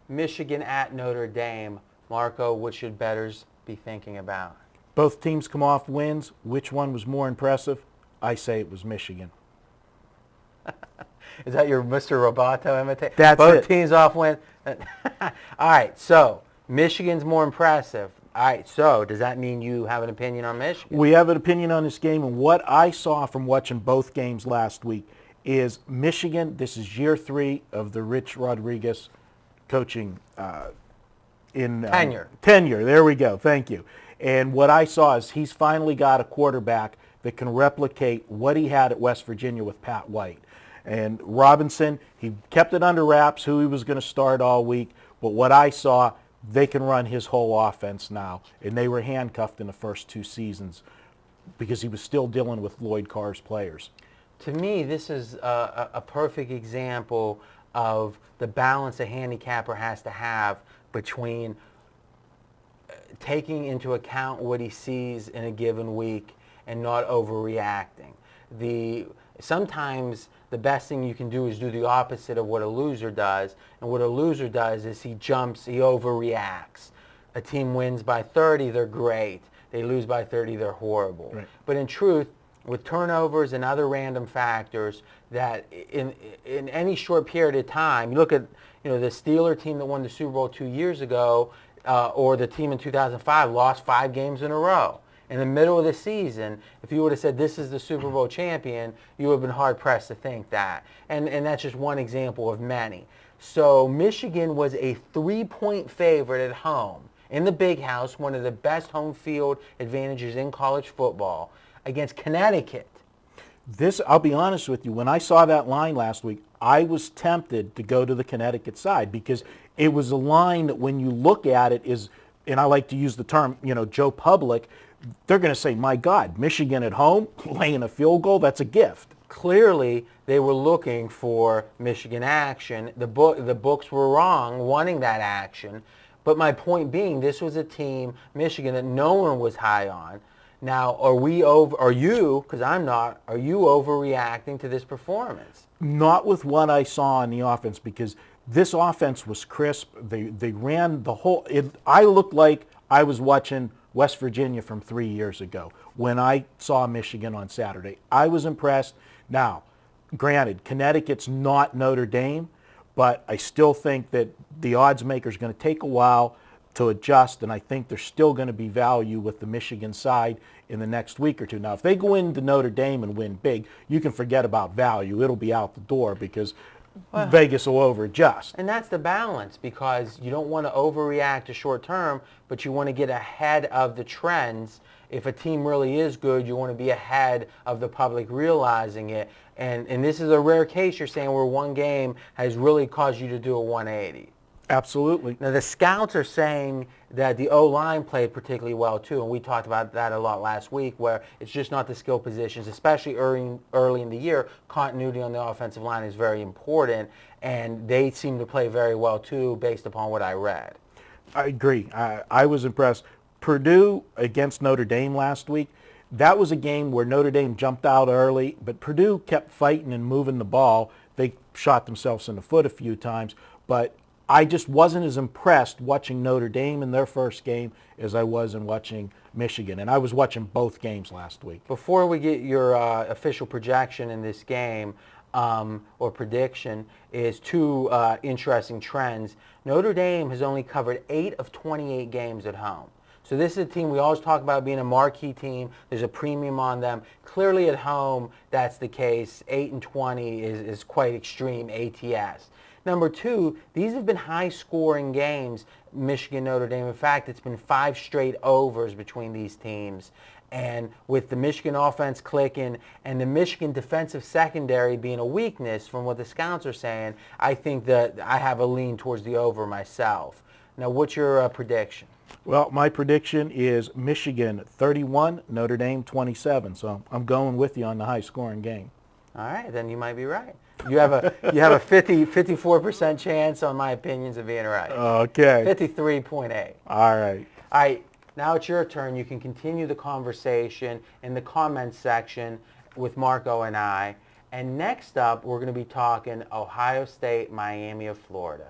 Michigan at Notre Dame. Marco, what should bettors be thinking about? Both teams come off wins. Which one was more impressive? I say it was Michigan. Is that your Mr. Roboto imitation? That's Both it. teams off win. All right, so Michigan's more impressive. All right, so does that mean you have an opinion on Michigan? We have an opinion on this game, and what I saw from watching both games last week is Michigan, this is year 3 of the Rich Rodriguez coaching Tenure. Tenure, there we go, thank you. And what I saw is he's finally got a quarterback that can replicate what he had at West Virginia with Pat White. And Robinson, he kept it under wraps who he was going to start all week, but what I saw, they can run his whole offense now. And they were handcuffed in the first 2 seasons because he was still dealing with Lloyd Carr's players. To me, this is a perfect example of the balance a handicapper has to have between taking into account what he sees in a given week and not overreacting. Sometimes the best thing you can do is do the opposite of what a loser does, and what a loser does is he overreacts. A team wins by 30, they're great. They lose by 30, they're horrible. Right. But in truth, with turnovers and other random factors, that in any short period of time, you look at the Steeler team that won the Super Bowl 2 years ago, or the team in 2005 lost 5 games in a row. In the middle of the season, if you would have said this is the Super Bowl champion, you would have been hard-pressed to think that. And that's just one example of many. So Michigan was a 3-point favorite at home in the Big House, one of the best home field advantages in college football, against Connecticut. I'll be honest with you, when I saw that line last week, I was tempted to go to the Connecticut side because it was a line that when you look at it is, and I like to use the term, Joe Public, they're going to say, my God, Michigan at home, laying a field goal, that's a gift. Clearly, they were looking for Michigan action. The books were wrong, wanting that action. But my point being, this was a team, Michigan, that no one was high on. Now, are you, because I'm not, are you overreacting to this performance? Not with what I saw on the offense, because this offense was crisp. They ran the whole, I looked like I was watching West Virginia from 3 years ago when I saw Michigan on Saturday. I was impressed. Now, granted, Connecticut's not Notre Dame, but I still think that the odds maker is going to take a while to adjust, and I think there's still going to be value with the Michigan side in the next week or two. Now, if they go into Notre Dame and win big, you can forget about value. It'll be out the door because Vegas will over-adjust. And that's the balance, because you don't want to overreact to short term, but you want to get ahead of the trends. If a team really is good, you want to be ahead of the public realizing it. And this is a rare case you're saying where one game has really caused you to do a 180. Absolutely. Now, the scouts are saying that the O-line played particularly well, too, and we talked about that a lot last week, where it's just not the skill positions, especially early in the year. Continuity on the offensive line is very important, and they seem to play very well, too, based upon what I read. I agree. I was impressed. Purdue against Notre Dame last week, that was a game where Notre Dame jumped out early, but Purdue kept fighting and moving the ball. They shot themselves in the foot a few times, but I just wasn't as impressed watching Notre Dame in their first game as I was in watching Michigan. And I was watching both games last week. Before we get your official projection in this game, or prediction, is 2 interesting trends. Notre Dame has only covered 8 of 28 games at home. So this is a team we always talk about being a marquee team. There's a premium on them. Clearly at home, that's the case. 8-20 is quite extreme ATS. Number 2, these have been high-scoring games, Michigan, Notre Dame. In fact, it's been 5 straight overs between these teams. And with the Michigan offense clicking and the Michigan defensive secondary being a weakness from what the scouts are saying, I think that I have a lean towards the over myself. Now, what's your prediction? Well, my prediction is Michigan 31, Notre Dame 27. So I'm going with you on the high-scoring game. All right, then you might be right. You have a 54% chance on my opinions of being right. Okay. 53.8. All right. All right, now it's your turn. You can continue the conversation in the comments section with Marco and I. And next up, we're going to be talking Ohio State, Miami of Florida.